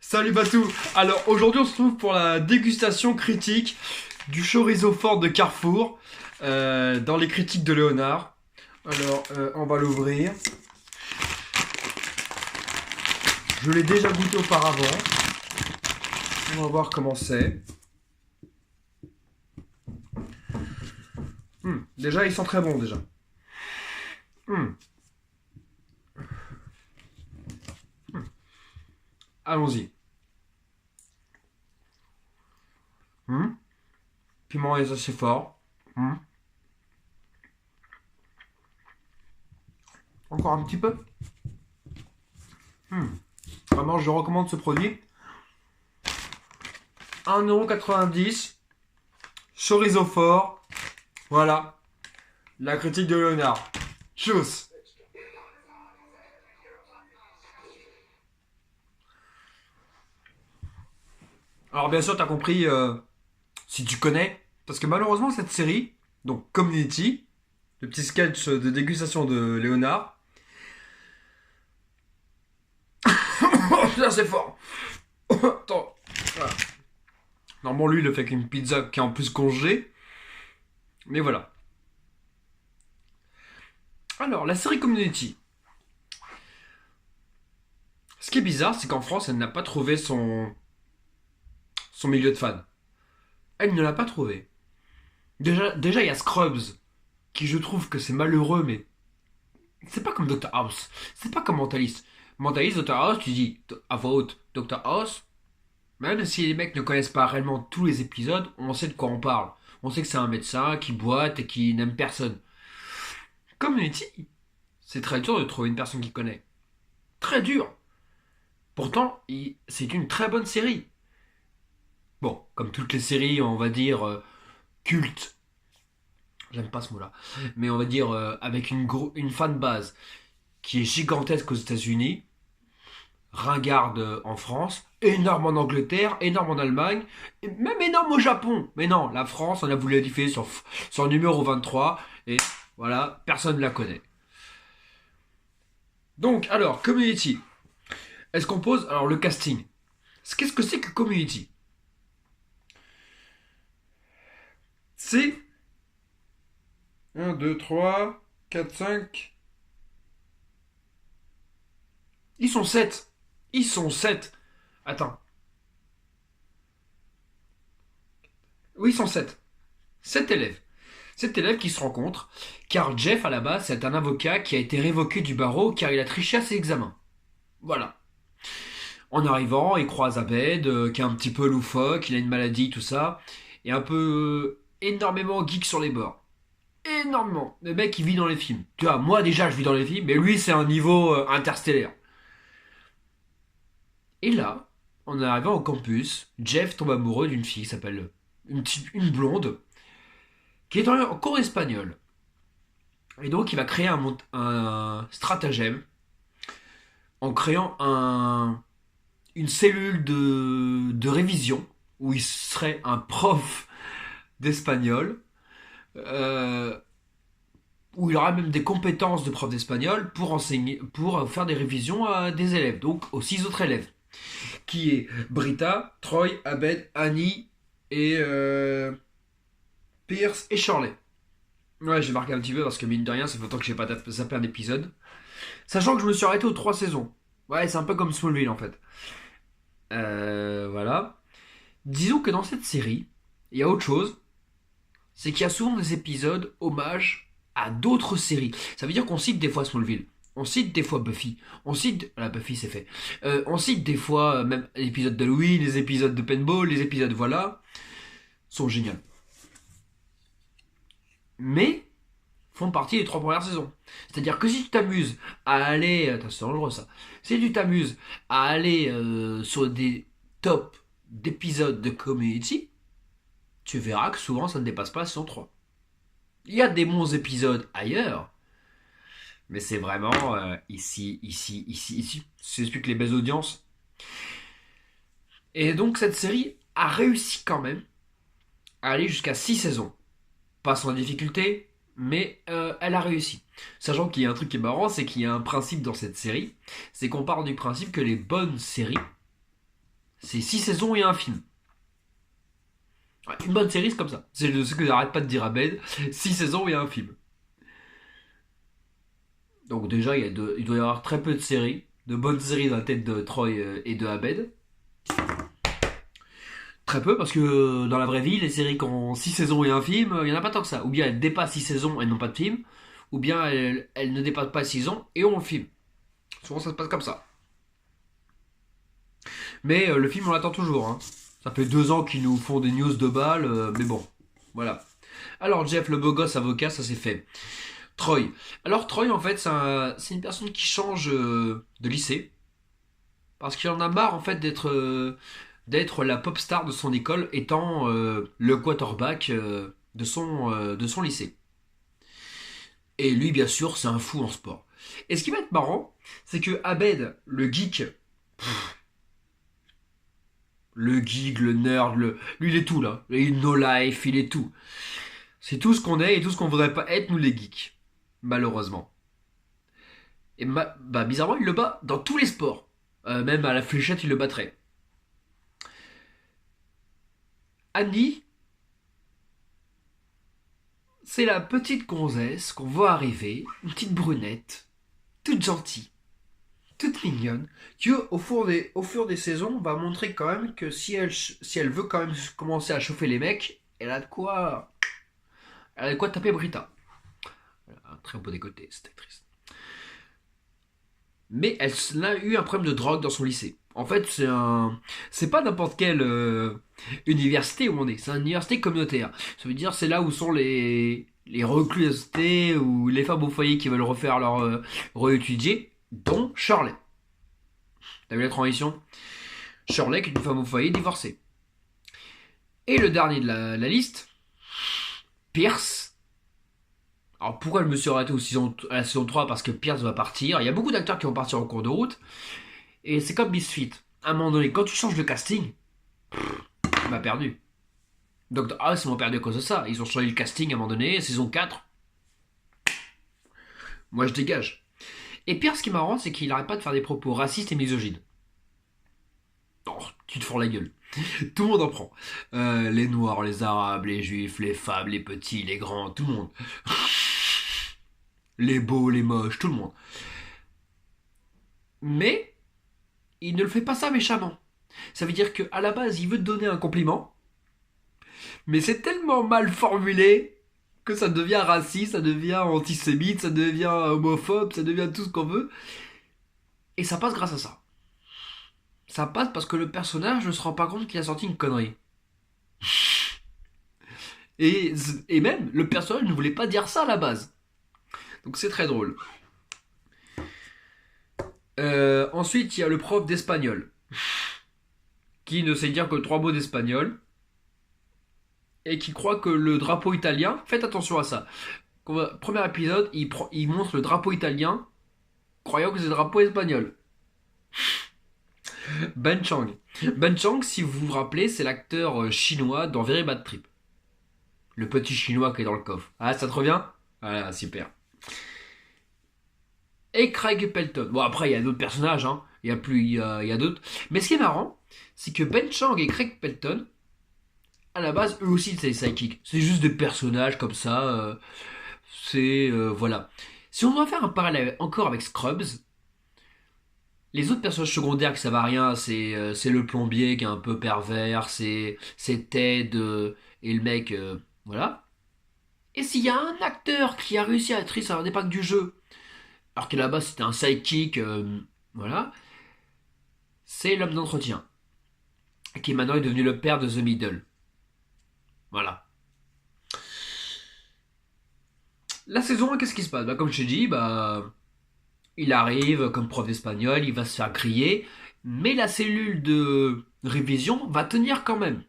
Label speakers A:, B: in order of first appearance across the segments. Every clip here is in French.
A: Salut Batou. Alors aujourd'hui on se retrouve pour la dégustation critique du chorizo fort de Carrefour dans les critiques de Léonard. Alors on va l'ouvrir. Je l'ai déjà goûté auparavant. On va voir comment c'est. Déjà il sent très bon déjà. Allons-y. Piment est assez fort. Encore un petit peu. Vraiment, je recommande ce produit. 1,90€. Chorizo fort. Voilà. La critique de Léonard. Tchuss. Alors bien sûr, t'as compris si tu connais. Parce que malheureusement, cette série, donc Community, le petit sketch de dégustation de Léonard. Oh putain, c'est fort. Attends. Voilà. Normalement, lui, il le fait avec une pizza qui est en plus congelée. Mais voilà. Alors, la série Community. Ce qui est bizarre, c'est qu'en France, elle n'a pas trouvé son milieu de fans. Elle ne l'a pas trouvé. Déjà, il y a Scrubs, qui je trouve que c'est malheureux, mais c'est pas comme Dr House. C'est pas comme Mentalist. Mentalist, Dr House, tu dis à voix haute Dr House. Même si les mecs ne connaissent pas réellement tous les épisodes, on sait de quoi on parle. On sait que c'est un médecin qui boite et qui n'aime personne. Community, c'est très dur de trouver une personne qui connaît. Très dur. Pourtant, c'est une très bonne série. Bon, comme toutes les séries, on va dire cultes. J'aime pas ce mot-là. Mais on va dire avec une fan base qui est gigantesque aux États-Unis, ringarde en France, énorme en Angleterre, énorme en Allemagne, et même énorme au Japon. Mais non, la France, on a voulu la diffuser sur le numéro 23, et voilà, personne ne la connaît. Donc, alors, Community. Est-ce qu'on pose, alors, le casting. Qu'est-ce que c'est que Community? C'est 1, 2, 3, 4, 5. Ils sont 7. Ils sont 7. Attends. Oui, ils sont 7. 7 élèves. 7 élèves qui se rencontrent, car Jeff, à la base, c'est un avocat qui a été révoqué du barreau car il a triché à ses examens. Voilà. En arrivant, il croise Abed, qui est un petit peu loufoque, il a une maladie, tout ça, et un peu énormément geek sur les bords. Énormément. Le mec, il vit dans les films. Tu vois, moi déjà, je vis dans les films, mais lui, c'est un niveau interstellaire. Et là, en arrivant au campus, Jeff tombe amoureux d'une fille qui s'appelle une blonde, qui est en cours espagnol. Et donc, il va créer un stratagème en créant une cellule de révision où il serait un prof d'espagnol, euh, où il aura même des compétences de prof d'espagnol pour enseigner, pour faire des révisions à des élèves, donc aux 6 autres élèves, qui est Brita, Troy, Abed, Annie et Pierce et Shirley. Ouais, j'ai marqué un petit peu parce que mine de rien, ça fait longtemps que j'ai pas zappé un épisode. Sachant que je me suis arrêté aux 3 saisons. Ouais, c'est un peu comme Smallville en fait. Voilà. Disons que dans cette série, il y a autre chose. C'est qu'il y a souvent des épisodes hommages à d'autres séries. Ça veut dire qu'on cite des fois Smallville. On cite des fois Buffy. On cite... La Buffy, c'est fait. On cite des fois même les épisodes d'Halloween, les épisodes de Paintball, les épisodes voilà. Sont géniaux. Mais font partie des 3 premières saisons. C'est-à-dire que si tu t'amuses à aller... Attends, c'est dangereux ça. Si tu t'amuses à aller sur des tops d'épisodes de Community, tu verras que souvent ça ne dépasse pas la saison 3. Il y a des bons épisodes ailleurs, mais c'est vraiment ici. C'est celui que les belles audiences. Et donc cette série a réussi quand même à aller jusqu'à 6 saisons. Pas sans difficulté, mais elle a réussi. Sachant qu'il y a un truc qui est marrant, c'est qu'il y a un principe dans cette série, c'est qu'on part du principe que les bonnes séries C'est 6 saisons et un film. Ouais, une bonne série, c'est comme ça. C'est ce que j'arrête pas de dire à Ben. 6 saisons et un film. Donc déjà, il doit y avoir très peu de séries. De bonnes séries dans la tête de Troy et de Abed. Très peu, parce que dans la vraie vie, les séries qui ont 6 saisons et un film, il n'y en a pas tant que ça. Ou bien elles dépassent 6 saisons et n'ont pas de film, ou bien elles ne dépassent pas 6 ans et ont le film. Souvent ça se passe comme ça. Mais le film, on l'attend toujours. Hein. Ça fait 2 ans qu'ils nous font des news de balles, mais bon, voilà. Alors Jeff, le beau gosse avocat, ça c'est fait. Troy. Alors Troy, en fait, c'est une personne qui change de lycée. Parce qu'il en a marre, en fait, d'être la pop star de son école, étant le quarterback de son lycée. Et lui, bien sûr, c'est un fou en sport. Et ce qui va être marrant, c'est que Abed, le geek, le nerd, lui il est tout là. Il est no life, il est tout. C'est tout ce qu'on est et tout ce qu'on voudrait pas être, nous les geeks. Malheureusement. Et bah, bizarrement, il le bat dans tous les sports. Même à la fléchette, il le battrait. Annie, c'est la petite gonzesse qu'on voit arriver, une petite brunette, toute gentille, toute mignonne, qui au fur des saisons va montrer quand même que si elle veut quand même commencer à chauffer les mecs, elle a de quoi taper Brita. Un très beau décolleté, cette actrice. Mais elle a eu un problème de drogue dans son lycée. En fait, c'est pas n'importe quelle université où on est. C'est une université communautaire. Ça veut dire c'est là où sont les reclusés ou les femmes au foyer qui veulent refaire leur réétudier, dont Shirley. T'as vu la transition? Shirley qui est une femme au foyer divorcée. Et le dernier de la liste, Pierce. Alors pourquoi je me suis arrêté à la saison 3? Parce que Pierce va partir. Il y a beaucoup d'acteurs qui vont partir en cours de route. Et c'est comme Misfit. À un moment donné, quand tu changes de casting, tu m'as perdu. Doctor House, ils m'ont perdu à cause de ça. Ils ont changé le casting à un moment donné, saison 4. Moi, je dégage. Et Pierre, ce qui est marrant, c'est qu'il arrête pas de faire des propos racistes et misogynes. Oh, tu te fous la gueule. Tout le monde en prend. Les noirs, les arabes, les juifs, les femmes, les petits, les grands, tout le monde. Les beaux, les moches, tout le monde. Mais il ne le fait pas ça méchamment. Ça veut dire qu'à la base, il veut te donner un compliment, mais c'est tellement mal formulé que ça devient raciste, ça devient antisémite, ça devient homophobe, ça devient tout ce qu'on veut. Et ça passe grâce à ça. Ça passe parce que le personnage ne se rend pas compte qu'il a sorti une connerie. Et, et même, le personnage ne voulait pas dire ça à la base. Donc c'est très drôle. Ensuite, il y a le prof d'espagnol, qui ne sait dire que 3 mots d'espagnol, et qui croit que le drapeau italien, faites attention à ça. Premier épisode, il montre le drapeau italien, croyant que c'est le drapeau espagnol. Ben Chang. Ben Chang, si vous vous rappelez, c'est l'acteur chinois dans Very Bad Trip. Le petit chinois qui est dans le coffre. Ah, ça te revient? Voilà, super. Et Craig Pelton. Bon, après, il y a d'autres personnages, hein. Il y a d'autres. Mais ce qui est marrant, c'est que Ben Chang et Craig Pelton, à la base, eux aussi, c'est des sidekicks. C'est juste des personnages comme ça. Voilà. Si on doit faire un parallèle encore avec Scrubs, les autres personnages secondaires qui savent à rien, c'est le plombier qui est un peu pervers, c'est Ted et le mec, voilà. Et s'il y a un acteur qui a réussi à être triste à l'impact du jeu, alors qu'à la base c'était un sidekick, voilà, c'est l'homme d'entretien, qui maintenant est devenu le père de The Middle. Voilà. La saison 1, qu'est-ce qui se passe? Bah, comme je t'ai dit, bah, il arrive comme prof d'espagnol, il va se faire griller, mais la cellule de révision va tenir quand même.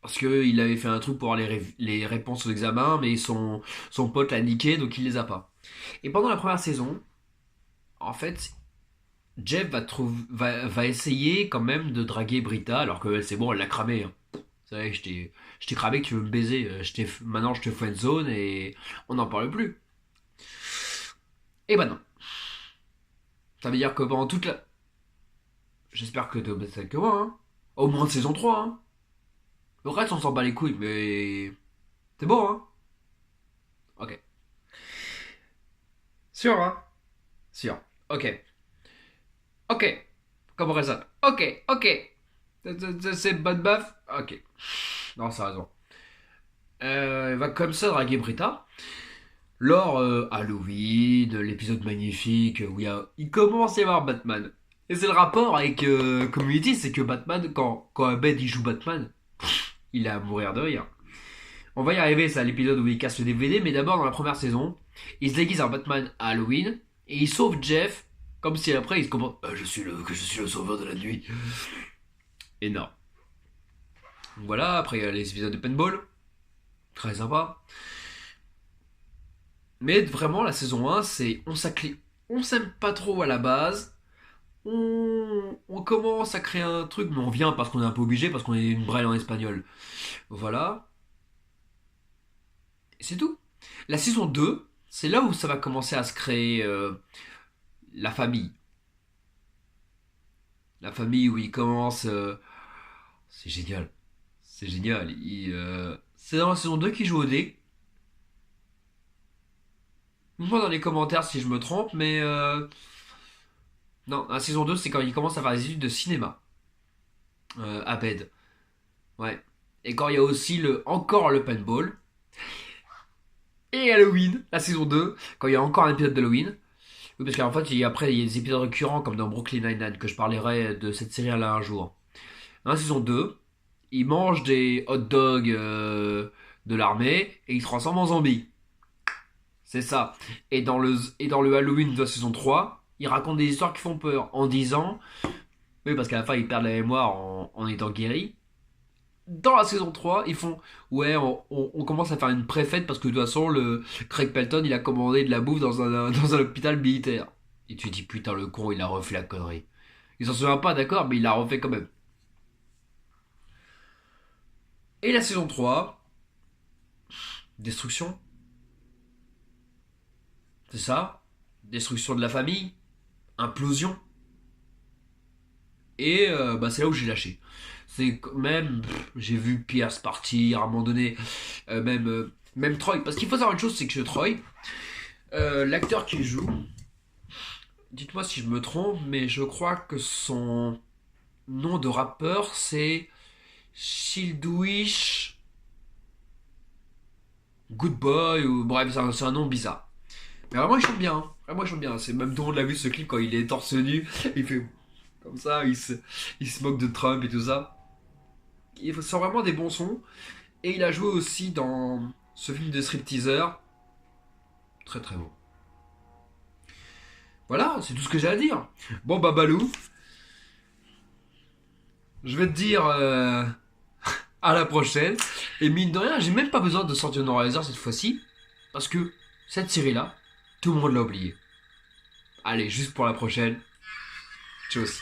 A: Parce qu'il avait fait un truc pour avoir les réponses aux examens, mais son pote l'a niqué, donc il les a pas. Et pendant la première saison, en fait, Jeff va essayer quand même de draguer Brita, alors que c'est bon, elle l'a cramé. Hein. Vous savez, je t'ai cramé que tu veux me baiser. Maintenant, je te friendzone et on n'en parle plus. Et bah non. Ça veut dire que pendant toute la... J'espère que t'es au même stade que moi, hein. Au moins de saison 3, hein. Le reste, on s'en bat les couilles, mais. C'est bon, hein. Ok. Sûr, hein. Sûr. Ok. Ok. Comme raison. Ok. Ok. C'est bonne baffe. Ok. Non, ça a raison. Il va comme ça draguer Britta. Lors Halloween, l'épisode magnifique où il commence à y avoir Batman. Et c'est le rapport avec Community, c'est que Batman, quand Abed il joue Batman, il est à mourir de rire. On va y arriver, c'est à l'épisode où il casse le DVD, mais d'abord dans la première saison, il se déguise en Batman à Halloween et il sauve Jeff, comme si après il se comprend je suis le sauveur de la nuit. Et non. Voilà, après il y a les épisodes de Paintball, très sympa. Mais vraiment, la saison 1, c'est on s'aime pas trop à la base. On commence à créer un truc, mais on vient parce qu'on est un peu obligé, parce qu'on est une brêle en espagnol. Voilà. Et c'est tout. La saison 2, c'est là où ça va commencer à se créer la famille. La famille où il commence. C'est génial. C'est génial. C'est dans la saison 2 qu'il joue au dé. Dites-moi dans les commentaires si je me trompe, mais non, la saison 2, c'est quand il commence à faire des études de cinéma. À Bed. Ouais. Et quand il y a aussi encore le paintball. Et Halloween, la saison 2, quand il y a encore un épisode d'Halloween. Oui, parce qu'en fait, après, il y a des épisodes récurrents comme dans Brooklyn Nine-Nine, que je parlerai de cette série-là un jour. Dans la saison 2, il mange des hot dogs de l'armée et il se transforme en zombie. C'est ça. Et dans le Halloween de la saison 3, il raconte des histoires qui font peur en disant. Oui, parce qu'à la fin, ils perdent la mémoire en étant guéris. Dans la saison 3, ils font ouais, on commence à faire une préfète parce que de toute façon, le Craig Pelton, il a commandé de la bouffe dans un hôpital militaire. Et tu te dis putain, le con, il a refait la connerie. Il s'en souvient pas, d'accord, mais il l'a refait quand même. Et la saison 3, destruction. C'est ça. Destruction de la famille. Implosion. Et bah, c'est là où j'ai lâché. C'est même, j'ai vu Pierce partir à un moment donné, même Troy. Parce qu'il faut savoir une chose, c'est que Troy, l'acteur qui joue, dites-moi si je me trompe, mais je crois que son nom de rappeur c'est Shieldwish Good Boy, ou bref, c'est un nom bizarre. Mais vraiment, il chante bien. Hein. Vraiment, il chante bien. C'est même dont on l'a vu ce clip quand il est torse nu, il fait comme ça, il se moque de Trump et tout ça. Il sort vraiment des bons sons. Et il a joué aussi dans ce film de stripteaser. Très très beau. Voilà, c'est tout ce que j'ai à dire. Bon bah Balou, je vais te dire à la prochaine. Et mine de rien, j'ai même pas besoin de sortir Normalizer cette fois-ci. Parce que cette série-là, tout le monde l'a oublié. Allez, juste pour la prochaine. Tchuss.